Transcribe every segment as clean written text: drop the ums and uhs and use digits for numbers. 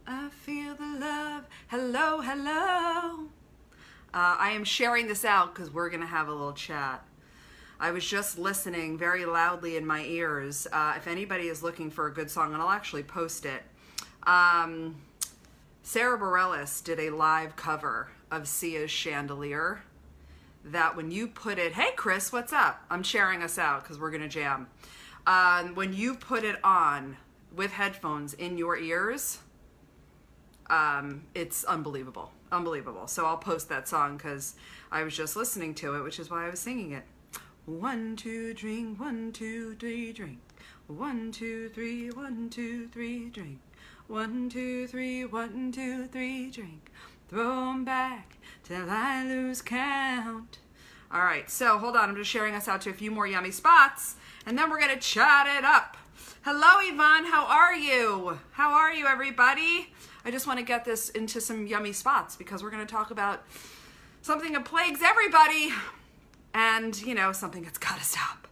I feel the love. Hello, hello. I am sharing this out because we're going to have a little chat. I was just listening very loudly in my ears. If anybody is looking for a good song, and I'll actually post it. Sarah Bareilles did a live cover of Sia's Chandelier. That when you put it, hey Chris, what's up? I'm sharing us out because we're going to jam. When you put it on with headphones in your ears, it's unbelievable. Unbelievable. So I'll post that song because I was just listening to it, which is why I was singing it. 1, 2, drink, 1, 2, 3, drink. 1, 2, 3, 1, 2, 3, drink. 1, 2, 3, 1, 2, 3, drink. Throw 'em back till I lose count. All right, so hold on. I'm just sharing us out to a few more yummy spots, and then we're going to chat it up. Hello, Yvonne. How are you? How are you, everybody? I just want to get this into some yummy spots because we're going to talk about something that plagues everybody and, you know, something that's got to stop.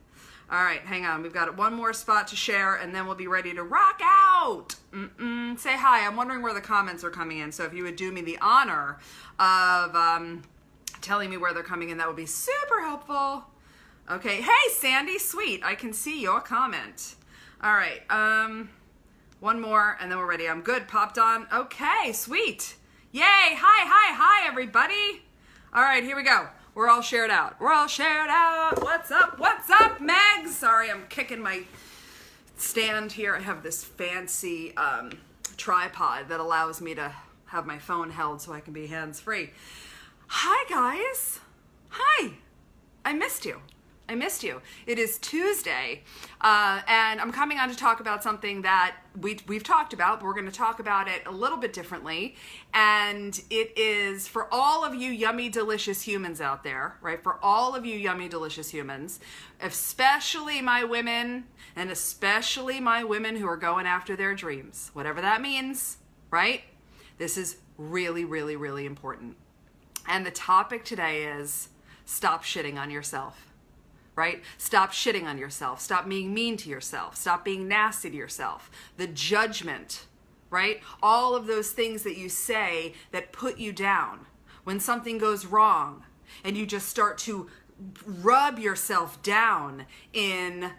All right, hang on. We've got one more spot to share, and then we'll be ready to rock out. Say hi. I'm wondering where the comments are coming in, so if you would do me the honor of telling me where they're coming in, that would be super helpful. Okay. Hey, Sandy, sweet. I can see your comment. All right. One more, and then we're ready. I'm good. Popped on. Okay, sweet. Yay. Hi, everybody. All right, here we go. We're all shared out. We're all shared out. What's up? What's up, Meg? Sorry, I'm kicking my stand here. I have this fancy tripod that allows me to have my phone held so I can be hands-free. Hi, guys. Hi. I missed you. It is Tuesday, and I'm coming on to talk about something that we've talked about, but we're going to talk about it a little bit differently, and it is for all of you yummy, delicious humans out there, right? For all of you yummy, delicious humans, especially my women, and especially my women who are going after their dreams, whatever that means, right? This is really, really, really important. And the topic today is stop shitting on yourself. Right? Stop shitting on yourself. Stop being mean to yourself. Stop being nasty to yourself. The judgment, right? All of those things that you say that put you down when something goes wrong and you just start to rub yourself down in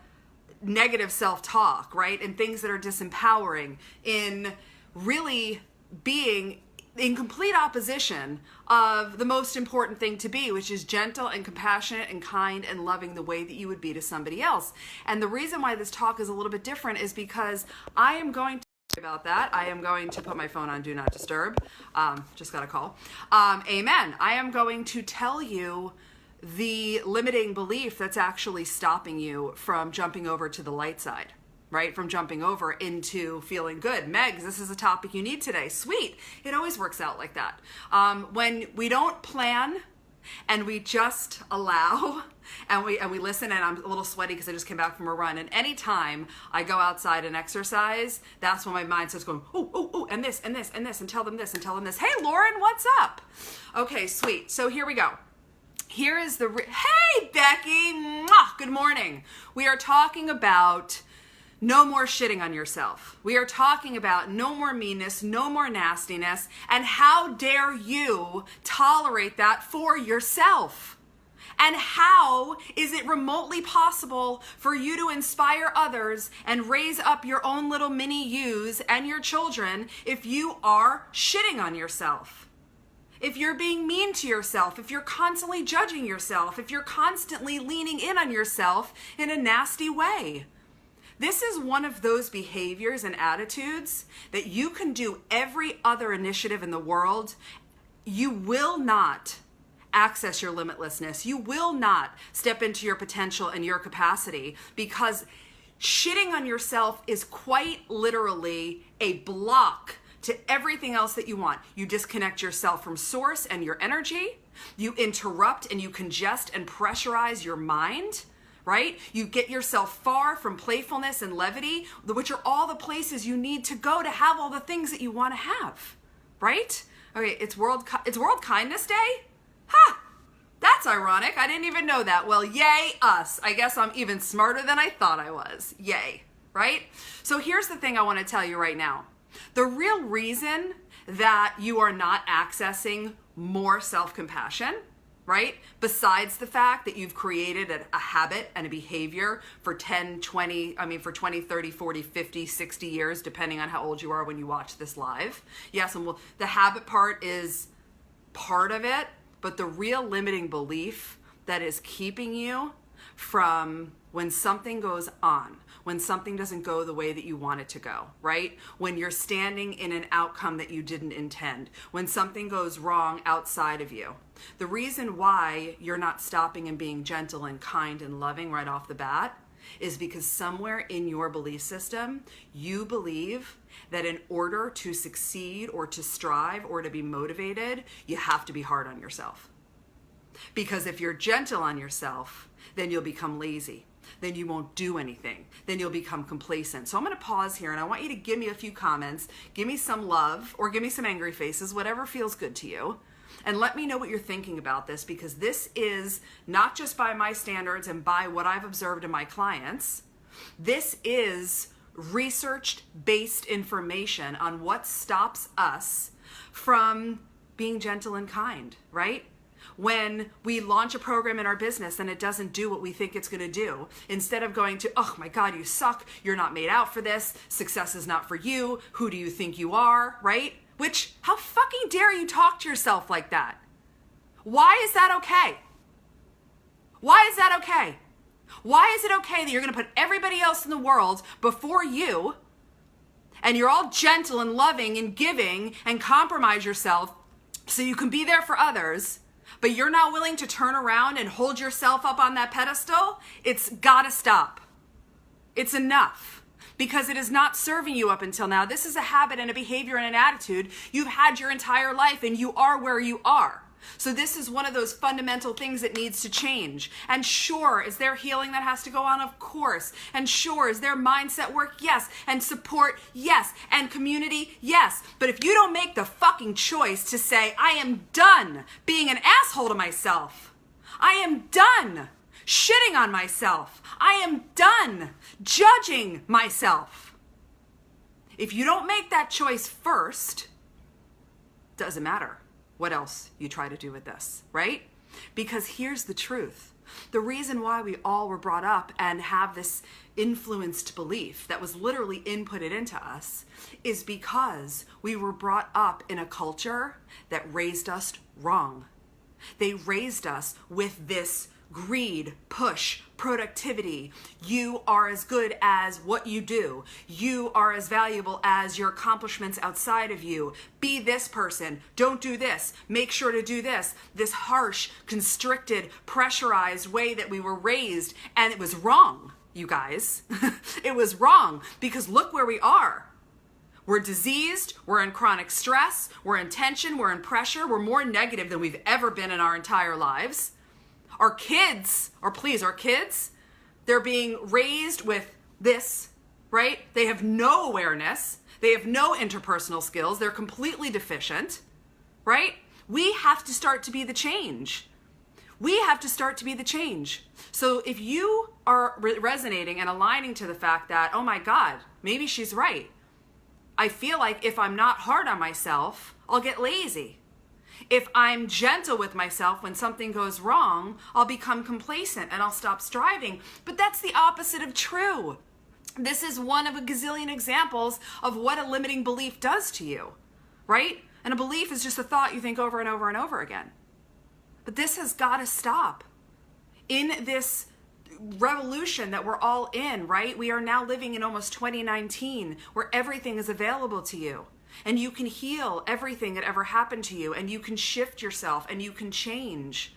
negative self-talk, right? And things that are disempowering, in really being in complete opposition of the most important thing to be, which is gentle and compassionate and kind and loving the way that you would be to somebody else. And the reason why this talk is a little bit different is because I am going to about that. I am going to put my phone on Do Not Disturb. Just got a call. Amen. I am going to tell you the limiting belief that's actually stopping you from jumping over to the light side. Right? From jumping over into feeling good. Megs, this is a topic you need today. Sweet. It always works out like that. When we don't plan and we just allow and we listen, and I'm a little sweaty because I just came back from a run, and anytime I go outside and exercise, that's when my mind starts going, oh, and this, and this, and this, and tell them this, and tell them this. Hey, Lauren, what's up? Okay, sweet. So here we go. Here is the, hey, Becky, mwah, good morning. We are talking about no more shitting on yourself. We are talking about no more meanness, no more nastiness, and how dare you tolerate that for yourself? And how is it remotely possible for you to inspire others and raise up your own little mini yous and your children if you are shitting on yourself? If you're being mean to yourself, if you're constantly judging yourself, if you're constantly leaning in on yourself in a nasty way? This is one of those behaviors and attitudes that you can do every other initiative in the world. You will not access your limitlessness. You will not step into your potential and your capacity, because shitting on yourself is quite literally a block to everything else that you want. You disconnect yourself from source and your energy. You interrupt and you congest and pressurize your mind. Right? You get yourself far from playfulness and levity, which are all the places you need to go to have all the things that you want to have. Right? Okay, it's World Kindness Day? Ha! That's ironic. I didn't even know that. Well, yay us. I guess I'm even smarter than I thought I was. Yay. Right? So here's the thing I want to tell you right now. The real reason that you are not accessing more self-compassion, right? Besides the fact that you've created a habit and a behavior for 10, 20, for 20, 30, 40, 50, 60 years, depending on how old you are when you watch this live. Yes, and the habit part is part of it, but the real limiting belief that is keeping you from when something goes on, when something doesn't go the way that you want it to go, right? When you're standing in an outcome that you didn't intend, when something goes wrong outside of you. The reason why you're not stopping and being gentle and kind and loving right off the bat is because somewhere in your belief system, you believe that in order to succeed or to strive or to be motivated, you have to be hard on yourself. Because if you're gentle on yourself, then you'll become lazy. Then you won't do anything. Then you'll become complacent. So I'm going to pause here and I want you to give me a few comments, give me some love or give me some angry faces, whatever feels good to you. And let me know what you're thinking about this, because this is not just by my standards and by what I've observed in my clients. This is research-based information on what stops us from being gentle and kind, right? When we launch a program in our business and it doesn't do what we think it's going to do, instead of going to, oh my God, you suck, you're not made out for this, success is not for you, who do you think you are, right? Which, how fucking dare you talk to yourself like that? Why is that okay? Why is that okay? Why is it okay that you're going to put everybody else in the world before you, and you're all gentle and loving and giving and compromise yourself so you can be there for others, but you're not willing to turn around and hold yourself up on that pedestal? It's gotta stop. It's enough. Because it is not serving you up until now. This is a habit and a behavior and an attitude you've had your entire life, and you are where you are. So this is one of those fundamental things that needs to change. And sure, is there healing that has to go on? Of course. And sure, is there mindset work? Yes. And support? Yes. And community? Yes. But if you don't make the fucking choice to say, I am done being an asshole to myself. I am done shitting on myself. I am done judging myself. If you don't make that choice first, doesn't matter what else you try to do with this, right? Because here's the truth. The reason why we all were brought up and have this influenced belief that was literally inputted into us is because we were brought up in a culture that raised us wrong. They raised us with this greed, push, productivity. You are as good as what you do. You are as valuable as your accomplishments outside of you. Be this person. Don't do this. Make sure to do this. This harsh, constricted, pressurized way that we were raised. And it was wrong, you guys. It was wrong, because look where we are. We're diseased, we're in chronic stress, we're in tension, we're in pressure, we're more negative than we've ever been in our entire lives. Our kids, they're being raised with this, right? They have no awareness. They have no interpersonal skills. They're completely deficient, right? We have to start to be the change. We have to start to be the change. So if you are resonating and aligning to the fact that, oh my God, maybe she's right. I feel like if I'm not hard on myself, I'll get lazy. If I'm gentle with myself when something goes wrong, I'll become complacent and I'll stop striving. But that's the opposite of true. This is one of a gazillion examples of what a limiting belief does to you, right? And a belief is just a thought you think over and over and over again. But this has got to stop. In this revolution that we're all in, right? We are now living in almost 2019 where everything is available to you. And you can heal everything that ever happened to you, and you can shift yourself, and you can change.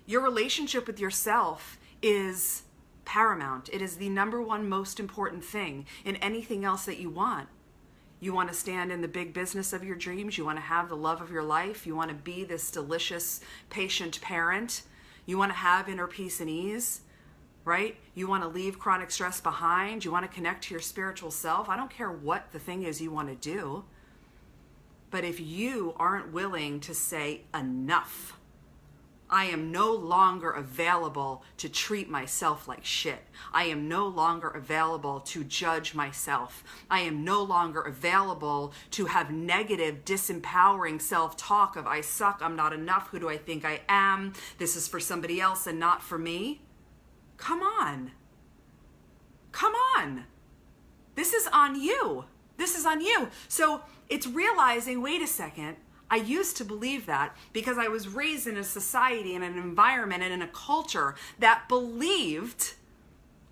Your relationship with yourself is paramount. It is the number one most important thing in anything else that you want. You want to stand in the big business of your dreams. You want to have the love of your life. You want to be this delicious, patient parent. You want to have inner peace and ease, right? You want to leave chronic stress behind. You want to connect to your spiritual self. I don't care what the thing is you want to do. But if you aren't willing to say enough, I am no longer available to treat myself like shit. I am no longer available to judge myself. I am no longer available to have negative, disempowering self-talk of I suck, I'm not enough, who do I think I am? This is for somebody else and not for me. Come on. Come on. This is on you. This is on you. So it's realizing, wait a second, I used to believe that because I was raised in a society, in an environment, and in a culture that believed,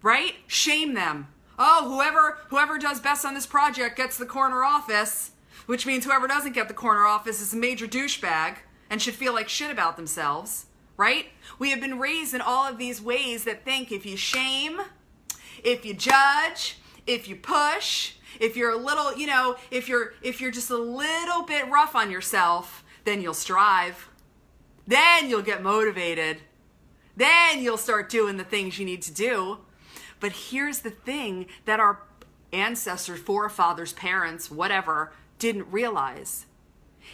right? Shame them. Oh, whoever does best on this project gets the corner office, which means whoever doesn't get the corner office is a major douchebag and should feel like shit about themselves, right? We have been raised in all of these ways that think if you shame, if you judge, if you push, if you're a little, if you're just a little bit rough on yourself, then you'll strive. Then you'll get motivated. Then you'll start doing the things you need to do. But here's the thing that our ancestors, forefathers, parents, whatever, didn't realize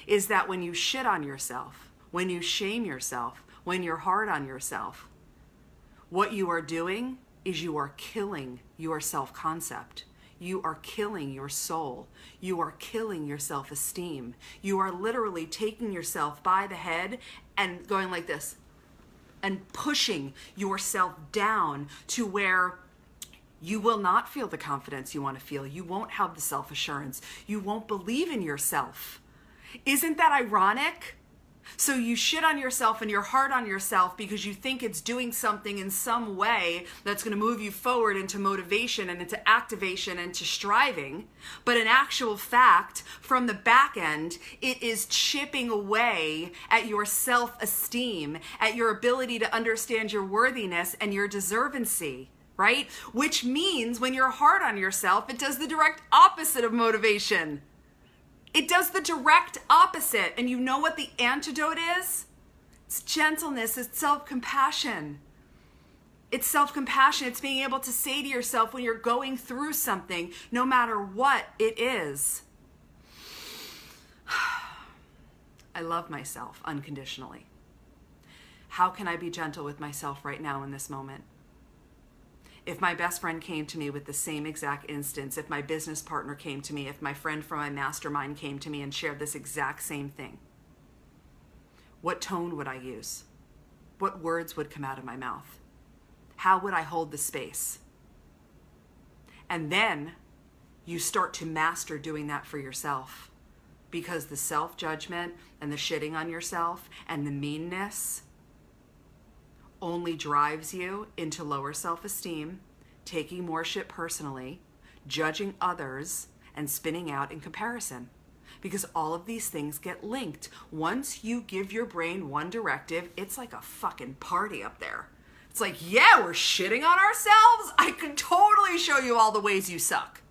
is that when you shit on yourself, when you shame yourself, when you're hard on yourself, what you are doing is you are killing your self-concept. You are killing your soul. You are killing your self-esteem. You are literally taking yourself by the head and going like this and pushing yourself down to where you will not feel the confidence you want to feel. You won't have the self-assurance. You won't believe in yourself. Isn't that ironic? So you shit on yourself and you're hard on yourself because you think it's doing something in some way that's going to move you forward into motivation and into activation and to striving. But in actual fact, from the back end, it is chipping away at your self-esteem, at your ability to understand your worthiness and your deservancy, right? Which means when you're hard on yourself, it does the direct opposite of motivation. It does the direct opposite. And you know what the antidote is? It's gentleness. It's self-compassion. It's self-compassion. It's being able to say to yourself when you're going through something, no matter what it is, I love myself unconditionally. How can I be gentle with myself right now in this moment? If my best friend came to me with the same exact instance, if my business partner came to me, if my friend from my mastermind came to me and shared this exact same thing, what tone would I use? What words would come out of my mouth? How would I hold the space? And then you start to master doing that for yourself, because the self-judgment and the shitting on yourself and the meanness only drives you into lower self-esteem, taking more shit personally, judging others, and spinning out in comparison. Because all of these things get linked. Once you give your brain one directive, it's like a fucking party up there. It's like, yeah, we're shitting on ourselves. I can totally show you all the ways you suck.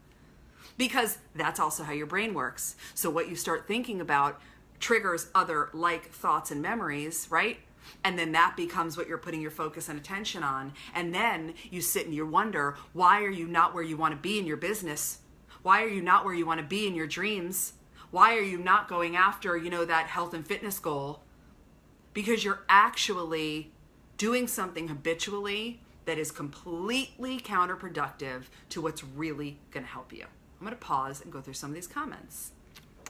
Because that's also how your brain works. So what you start thinking about triggers other like thoughts and memories, right? And then that becomes what you're putting your focus and attention on. And then you sit and you wonder, why are you not where you want to be in your business? Why are you not where you want to be in your dreams? Why are you not going after, that health and fitness goal? Because you're actually doing something habitually that is completely counterproductive to what's really going to help you. I'm going to pause and go through some of these comments.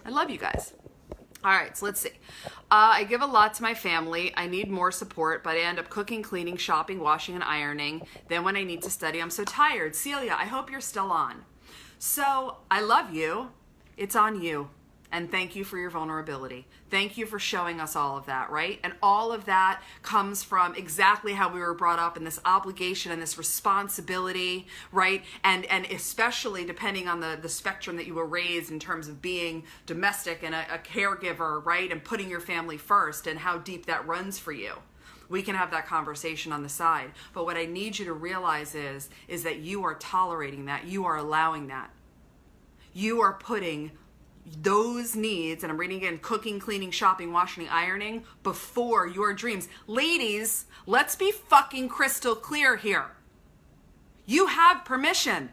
I love you guys. All right, so let's see. I give a lot to my family. I need more support, but I end up cooking, cleaning, shopping, washing, and ironing. Then when I need to study, I'm so tired. Celia, I hope you're still on. So I love you. It's on you. And thank you for your vulnerability. Thank you for showing us all of that, right? And all of that comes from exactly how we were brought up, in this obligation and this responsibility, right? And especially depending on the spectrum that you were raised in terms of being domestic and a caregiver, right? And putting your family first, and how deep that runs for you. We can have that conversation on the side. But what I need you to realize is that you are tolerating that. You are allowing that. You are putting those needs, and I'm reading again, cooking, cleaning, shopping, washing, ironing, before your dreams. Ladies, let's be fucking crystal clear here. You have permission.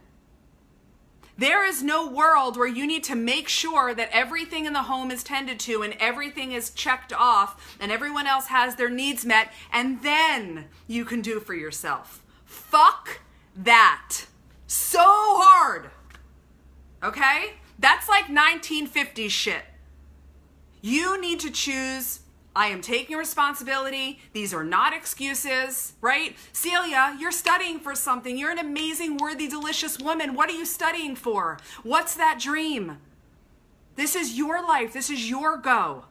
There is no world where you need to make sure that everything in the home is tended to and everything is checked off and everyone else has their needs met, and then you can do for yourself. Fuck that. So hard. Okay? That's like 1950s shit. You need to choose, I am taking responsibility. These are not excuses, right? Celia, you're studying for something. You're an amazing, worthy, delicious woman. What are you studying for? What's that dream? This is your life. This is your go.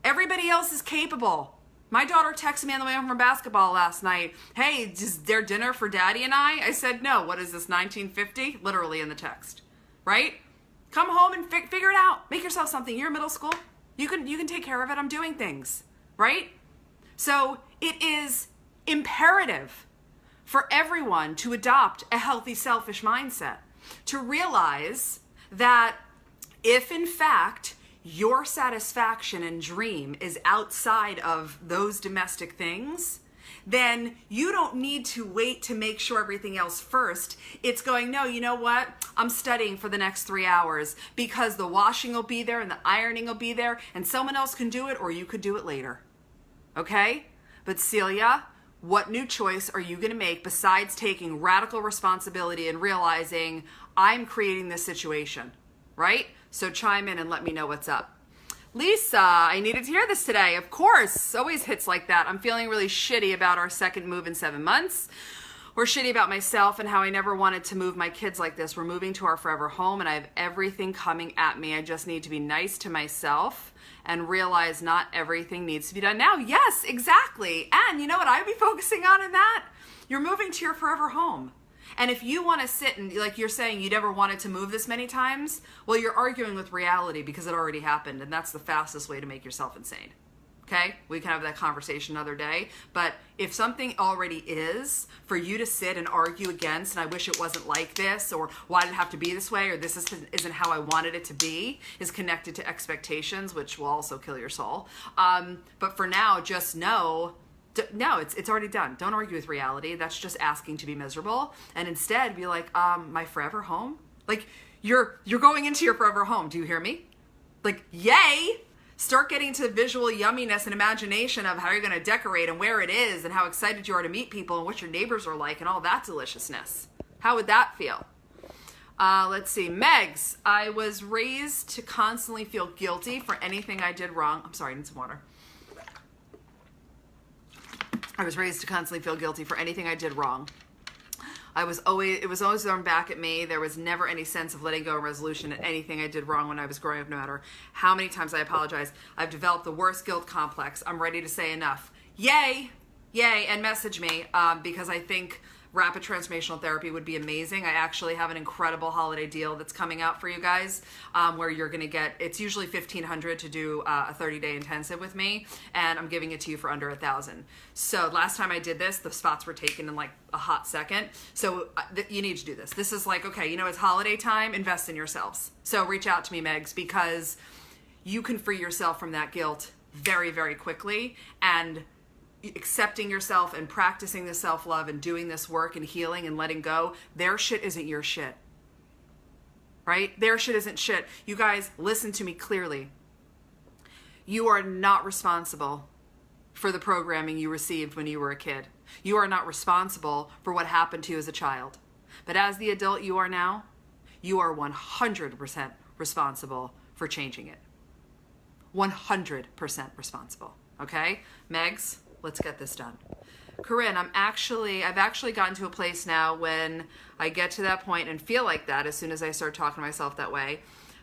Everybody else is capable. My daughter texted me on the way home from basketball last night. Hey, is there dinner for Daddy and I? I said, no. What is this, 1950? Literally in the text, right? Come home and figure it out. Make yourself something. You're in middle school. You can take care of it. I'm doing things, right? So it is imperative for everyone to adopt a healthy, selfish mindset, to realize that if in fact your satisfaction and dream is outside of those domestic things, then you don't need to wait to make sure everything else first. It's going, no, you know what? I'm studying for the next 3 hours because the washing will be there and the ironing will be there and someone else can do it or you could do it later. Okay? But Celia, what new choice are you going to make besides taking radical responsibility and realizing I'm creating this situation, right? So chime in and let me know what's up. Lisa, I needed to hear this today. Of course, always hits like that. I'm feeling really shitty about our second move in 7 months. Or shitty about myself and how I never wanted to move my kids like this. We're moving to our forever home and I have everything coming at me. I just need to be nice to myself and realize not everything needs to be done now. Yes, exactly. And you know what I would be focusing on in that? You're moving to your forever home. And if you want to sit and, like you're saying, you never wanted to move this many times, well, you're arguing with reality because it already happened. And that's the fastest way to make yourself insane. Okay? We can have that conversation another day. But if something already is, for you to sit and argue against, and I wish it wasn't like this, or why did it have to be this way, or this isn't how I wanted it to be, is connected to expectations, which will also kill your soul. But for now, just know, no, it's already done. Don't argue with reality. That's just asking to be miserable. And instead be like, my forever home? Like, you're going into your forever home. Do you hear me? Like, yay! Start getting to visual yumminess and imagination of how you're going to decorate and where it is and how excited you are to meet people and what your neighbors are like and all that deliciousness. How would that feel? Let's see. Megs, I was raised to constantly feel guilty for anything I did wrong. I'm sorry, I need some water. I was raised to constantly feel guilty for anything I did wrong. It was always thrown back at me. There was never any sense of letting go and resolution at anything I did wrong when I was growing up, no matter how many times I apologized. I've developed the worst guilt complex. I'm ready to say enough. Yay, and message me because I think rapid transformational therapy would be amazing. I actually have an incredible holiday deal that's coming out for you guys where you're going to get, it's usually $1,500 to do a 30-day intensive with me, and I'm giving it to you for under $1,000. So last time I did this, the spots were taken in like a hot second. So you need to do this. This is like, okay, you know, it's holiday time, invest in yourselves. So reach out to me, Megs, because you can free yourself from that guilt very, very quickly, and accepting yourself and practicing the self-love and doing this work and healing and letting go, their shit isn't your shit, right? Their shit isn't shit. You guys, listen to me clearly. You are not responsible for the programming you received when you were a kid. You are not responsible for what happened to you as a child. But as the adult you are now, you are 100% responsible for changing it. 100% responsible, okay? Megs, let's get this done. Corinne, I've actually gotten to a place now when I get to that point and feel like that as soon as I start talking to myself that way.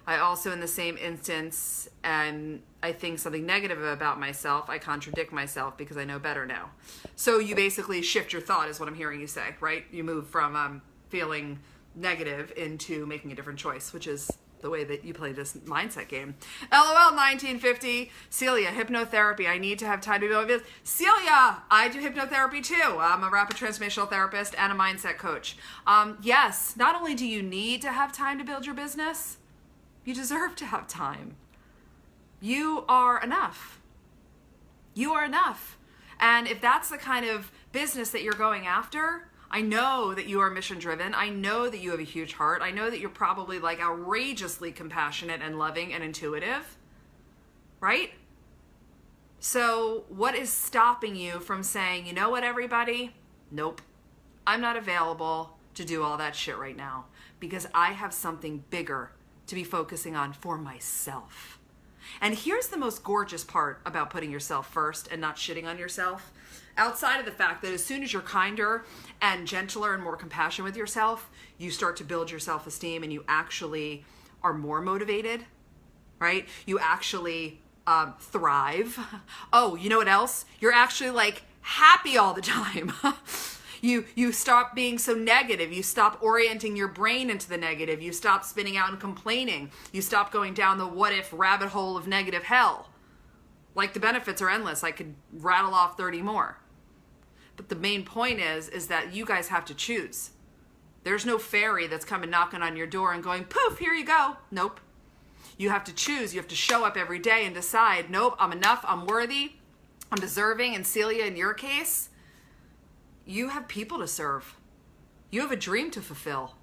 I also, in the same instance, and I think something negative about myself, I contradict myself because I know better now. So you basically shift your thought is what I'm hearing you say, right? You move from feeling negative into making a different choice, which is the way that you play this mindset game. LOL 1950. Celia, hypnotherapy. I need to have time to build my business. Celia, I do hypnotherapy too. I'm a rapid transformational therapist and a mindset coach. Yes, not only do you need to have time to build your business, you deserve to have time. You are enough. You are enough. And if that's the kind of business that you're going after, I know that you are mission driven. I know that you have a huge heart. I know that you're probably like outrageously compassionate and loving and intuitive, right? So what is stopping you from saying, you know what, everybody? Nope, I'm not available to do all that shit right now because I have something bigger to be focusing on for myself. And here's the most gorgeous part about putting yourself first and not shitting on yourself. Outside of the fact that as soon as you're kinder and gentler and more compassionate with yourself, you start to build your self-esteem and you actually are more motivated, right? You actually thrive. Oh, you know what else? You're actually like happy all the time. You stop being so negative. You stop orienting your brain into the negative. You stop spinning out and complaining. You stop going down the what if rabbit hole of negative hell. Like the benefits are endless. I could rattle off 30 more. But the main point is that you guys have to choose. There's no fairy that's coming knocking on your door and going, poof, here you go. Nope. You have to choose. You have to show up every day and decide, nope, I'm enough, I'm worthy, I'm deserving. And Celia, in your case, you have people to serve. You have a dream to fulfill.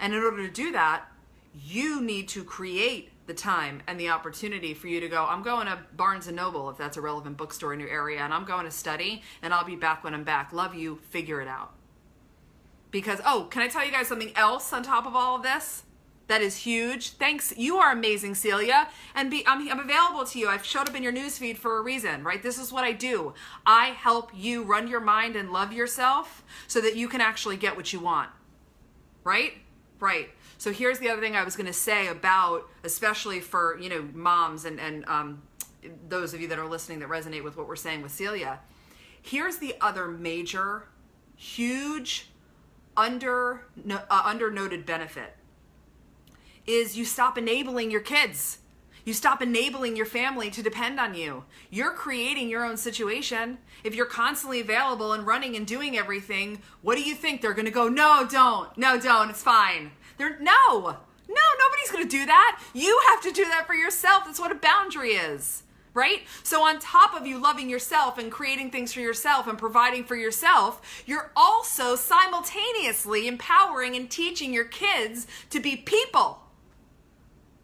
And in order to do that, you need to create the time and the opportunity for you to go, I'm going to Barnes & Noble, if that's a relevant bookstore in your area, and I'm going to study, and I'll be back when I'm back. Love you. Figure it out. Because, oh, can I tell you guys something else on top of all of this? That is huge. Thanks. You are amazing, Celia. And I'm available to you. I've showed up in your newsfeed for a reason, right? This is what I do. I help you run your mind and love yourself so that you can actually get what you want. Right? Right. So here's the other thing I was going to say about, especially for, moms and those of you that are listening that resonate with what we're saying with Celia. Here's the other major, huge, undernoted benefit. Is you stop enabling your kids. You stop enabling your family to depend on you. You're creating your own situation. If you're constantly available and running and doing everything, what do you think? They're going to go, no, don't. No, don't. It's fine. No, nobody's going to do that. You have to do that for yourself. That's what a boundary is, right? So on top of you loving yourself and creating things for yourself and providing for yourself, you're also simultaneously empowering and teaching your kids to be people.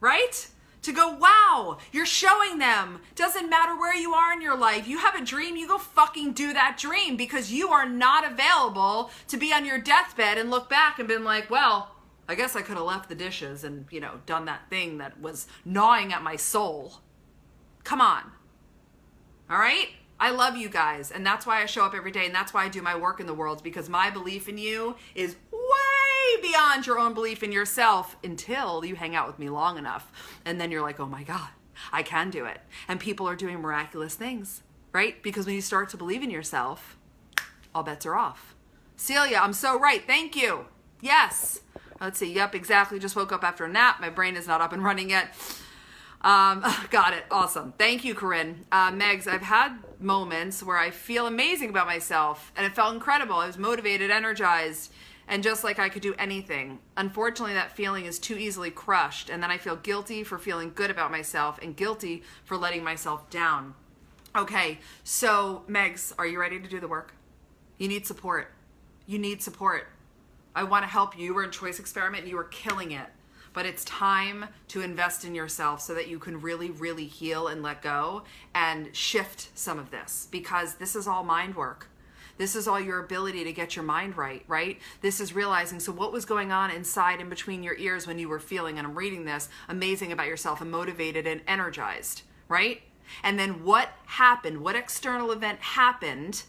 Right? To go, wow, you're showing them. Doesn't matter where you are in your life. You have a dream, you go fucking do that dream because you are not available to be on your deathbed and look back and been like, well, I guess I could have left the dishes and, done that thing that was gnawing at my soul. Come on. All right? I love you guys. And that's why I show up every day. And that's why I do my work in the world, because my belief in you is way beyond your own belief in yourself until you hang out with me long enough. And then you're like, oh my God, I can do it. And people are doing miraculous things, right? Because when you start to believe in yourself, all bets are off. Celia, I'm so right. Thank you. Yes. Let's see. Yep, exactly. Just woke up after a nap. My brain is not up and running yet. Got it. Awesome. Thank you, Corinne. Megs, I've had moments where I feel amazing about myself and it felt incredible. I was motivated, energized, and just like I could do anything. Unfortunately, that feeling is too easily crushed, and then I feel guilty for feeling good about myself and guilty for letting myself down. Okay, so Megs, are you ready to do the work? You need support. You need support. I want to help you. You were in Choice Experiment and you were killing it. But it's time to invest in yourself so that you can really, really heal and let go and shift some of this, because this is all mind work. This is all your ability to get your mind right, right? This is realizing, so what was going on inside and between your ears when you were feeling, and I'm reading this, amazing about yourself and motivated and energized, right? And then what happened? What external event happened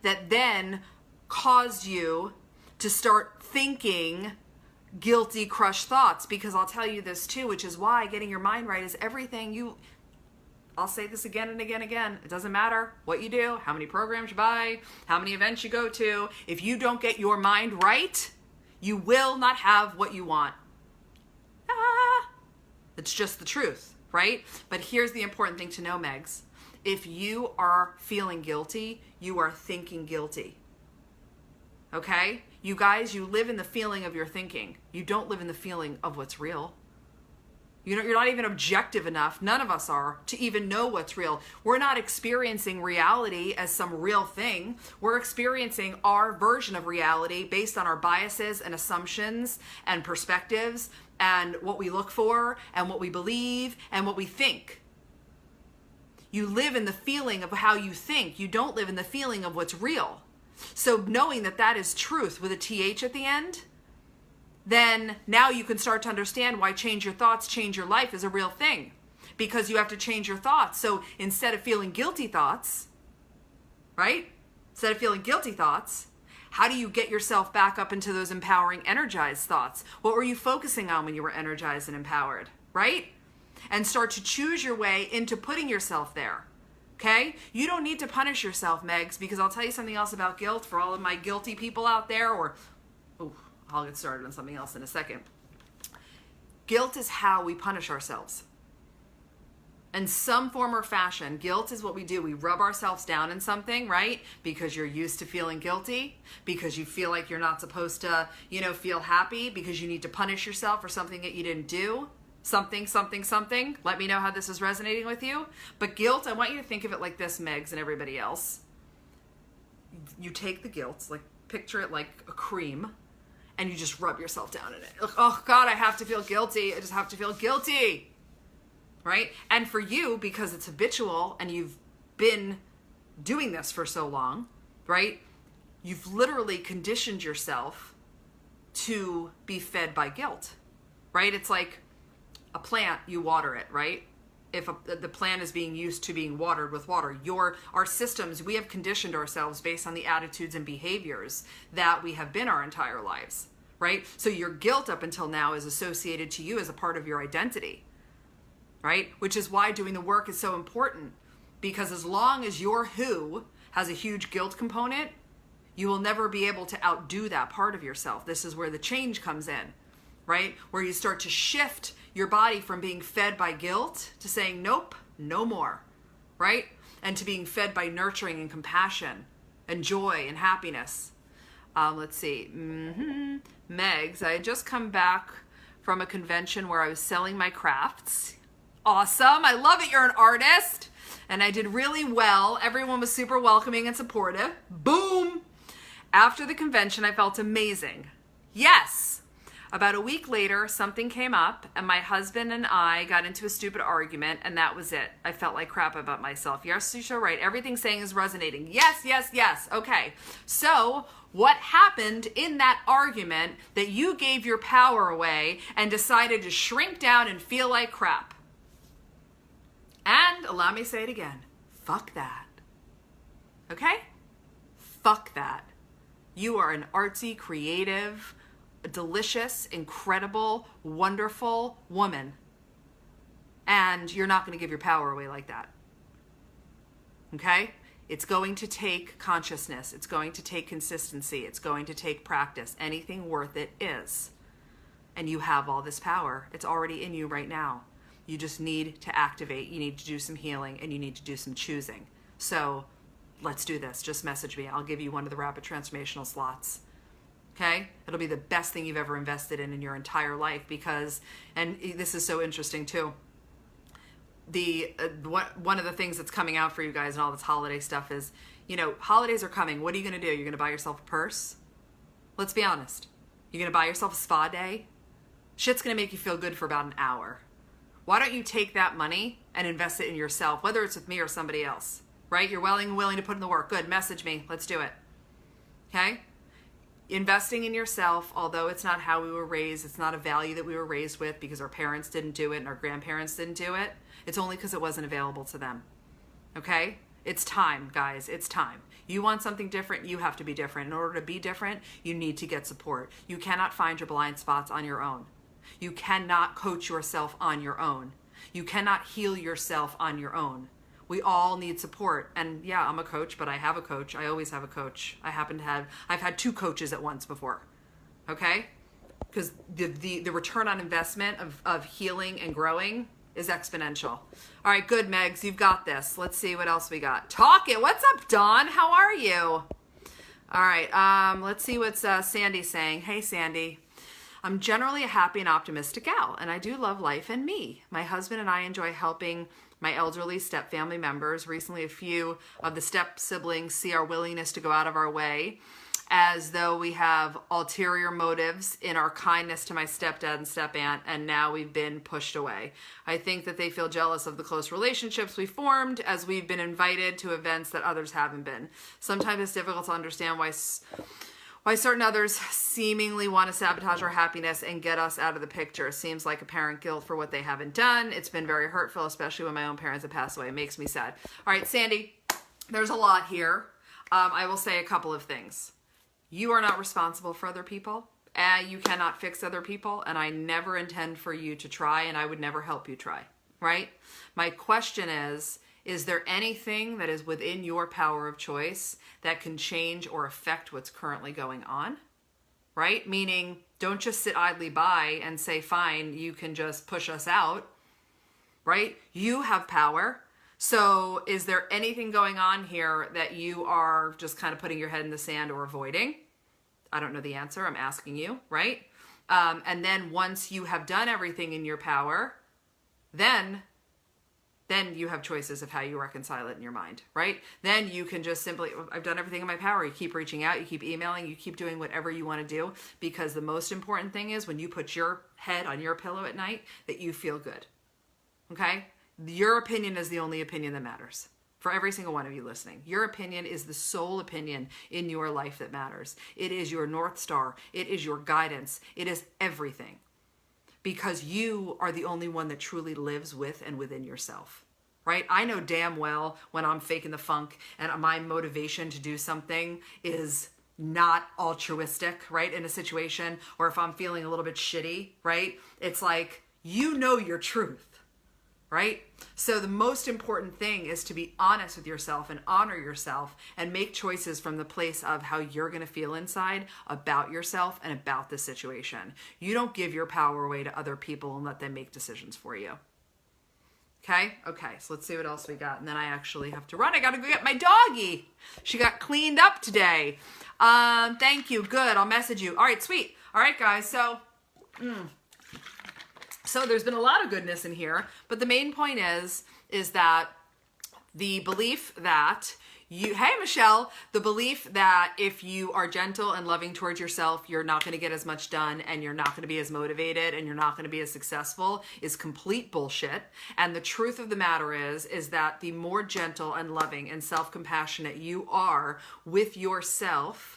that then caused you to start thinking guilty, crushed thoughts? Because I'll tell you this too, which is why getting your mind right is everything. I'll say this again and again and again. It doesn't matter what you do, how many programs you buy, how many events you go to. If you don't get your mind right, you will not have what you want. It's just the truth, right? But here's the important thing to know, Megs. If you are feeling guilty, you are thinking guilty. Okay? You guys, you live in the feeling of your thinking. You don't live in the feeling of what's real. You're not even objective enough. None of us are to even know what's real. We're not experiencing reality as some real thing. We're experiencing our version of reality based on our biases and assumptions and perspectives and what we look for and what we believe and what we think. You live in the feeling of how you think. You don't live in the feeling of what's real. So knowing that that is truth with a TH at the end, then now you can start to understand why change your thoughts, change your life is a real thing. Because you have to change your thoughts. So instead of feeling guilty thoughts, right? Instead of feeling guilty thoughts, how do you get yourself back up into those empowering, energized thoughts? What were you focusing on when you were energized and empowered, right? And start to choose your way into putting yourself there. Okay? You don't need to punish yourself, Megs, because I'll tell you something else about guilt for all of my guilty people out there, or I'll get started on something else in a second. Guilt is how we punish ourselves. In some form or fashion, guilt is what we do. We rub ourselves down in something, right? Because you're used to feeling guilty, because you feel like you're not supposed to, feel happy, because you need to punish yourself for something that you didn't do. Something. Let me know how this is resonating with you. But guilt, I want you to think of it like this, Megs and everybody else. You take the guilt, like picture it like a cream, and you just rub yourself down in it. Like, oh God, I have to feel guilty. I just have to feel guilty. Right? And for you, because it's habitual and you've been doing this for so long, right? You've literally conditioned yourself to be fed by guilt, right? It's like a plant, you water it, right? If the plant is being used to being watered with water, our systems, we have conditioned ourselves based on the attitudes and behaviors that we have been our entire lives, right? So your guilt up until now is associated to you as a part of your identity, right? Which is why doing the work is so important, because as long as your who has a huge guilt component, you will never be able to outdo that part of yourself. This is where the change comes in, right? Where you start to shift your body from being fed by guilt to saying, nope, no more, right? And to being fed by nurturing and compassion and joy and happiness. Let's see. Megs, I had just come back from a convention where I was selling my crafts. Awesome. I love it. You're an artist. And I did really well. Everyone was super welcoming and supportive. Boom. After the convention, I felt amazing. Yes. About a week later, something came up and my husband and I got into a stupid argument, and that was it. I felt like crap about myself. Yes, you're so right. Everything saying is resonating. Yes. Okay. So what happened in that argument that you gave your power away and decided to shrink down and feel like crap? And allow me to say it again. Fuck that. Okay? Fuck that. You are an artsy, creative, delicious, incredible, wonderful woman. And you're not going to give your power away like that. Okay? It's going to take consciousness. It's going to take consistency. It's going to take practice. Anything worth it is. And you have all this power. It's already in you right now. You just need to activate. You need to do some healing, and you need to do some choosing. So let's do this. Just message me. I'll give you one of the rapid transformational slots. Okay? It'll be the best thing you've ever invested in your entire life, because, and this is so interesting too, one of the things that's coming out for you guys and all this holiday stuff is, holidays are coming. What are you going to do? You're going to buy yourself a purse? Let's be honest. You're going to buy yourself a spa day? Shit's going to make you feel good for about an hour. Why don't you take that money and invest it in yourself, whether it's with me or somebody else, right? You're willing to put in the work. Good. Message me. Let's do it. Okay? Investing in yourself, although it's not how we were raised, it's not a value that we were raised with because our parents didn't do it and our grandparents didn't do it. It's only because it wasn't available to them. Okay? It's time, guys. It's time. You want something different, you have to be different. In order to be different, you need to get support. You cannot find your blind spots on your own. You cannot coach yourself on your own. You cannot heal yourself on your own. We all need support. And yeah, I'm a coach, but I have a coach. I always have a coach. I've had 2 coaches at once before. Okay? Because the return on investment of healing and growing is exponential. All right, good, Megs. You've got this. Let's see what else we got. Talk it. What's up, Dawn? How are you? All right, let's see what Sandy's saying. Hey, Sandy. I'm generally a happy and optimistic gal, and I do love life and me. My husband and I enjoy helping my elderly step family members. Recently, a few of the step siblings see our willingness to go out of our way as though we have ulterior motives in our kindness to my stepdad and step aunt, and now we've been pushed away. I think that they feel jealous of the close relationships we formed as we've been invited to events that others haven't been. Sometimes it's difficult to understand why certain others seemingly want to sabotage our happiness and get us out of the picture. Seems like apparent guilt for what they haven't done. It's been very hurtful, especially when my own parents have passed away. It makes me sad. All right, Sandy, there's a lot here. I will say a couple of things. You are not responsible for other people. You cannot fix other people, and I never intend for you to try, and I would never help you try, right? My question is there anything that is within your power of choice that can change or affect what's currently going on, right? Meaning, don't just sit idly by and say, fine, you can just push us out, right? You have power. So is there anything going on here that you are just kind of putting your head in the sand or avoiding? I don't know the answer. I'm asking you, right? And then once you have done everything in your power, then you have choices of how you reconcile it in your mind, right? Then you can just simply, I've done everything in my power. You keep reaching out, you keep emailing, you keep doing whatever you want to do, because the most important thing is when you put your head on your pillow at night, that you feel good, okay? Your opinion is the only opinion that matters. For every single one of you listening, your opinion is the sole opinion in your life that matters. It is your North Star. It is your guidance. It is everything. Because you are the only one that truly lives with and within yourself, right? I know damn well when I'm faking the funk and my motivation to do something is not altruistic, right? In a situation, or if I'm feeling a little bit shitty, right? It's like, you know your truth. Right? So the most important thing is to be honest with yourself and honor yourself and make choices from the place of how you're going to feel inside about yourself and about the situation. You don't give your power away to other people and let them make decisions for you. Okay? Okay, so let's see what else we got. And then I actually have to run. I got to go get my doggy. She got cleaned up today. Thank you. Good. I'll message you. All right, sweet. All right, guys. So there's been a lot of goodness in here, but the main point is that the belief that hey Michelle, the belief that if you are gentle and loving towards yourself, you're not going to get as much done and you're not going to be as motivated and you're not going to be as successful is complete bullshit. And the truth of the matter is that the more gentle and loving and self-compassionate you are with yourself,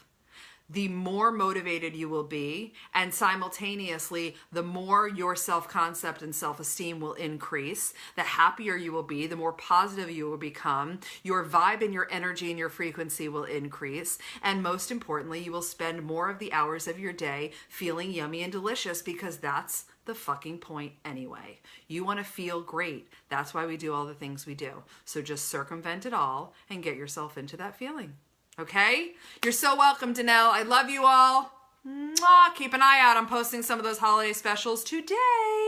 the more motivated you will be, and simultaneously, the more your self-concept and self-esteem will increase, the happier you will be, the more positive you will become, your vibe and your energy and your frequency will increase, and most importantly, you will spend more of the hours of your day feeling yummy and delicious, because that's the fucking point anyway. You want to feel great. That's why we do all the things we do. So just circumvent it all and get yourself into that feeling. Okay? You're so welcome, Danelle. I love you all. Mwah. Keep an eye out. I'm posting some of those holiday specials today.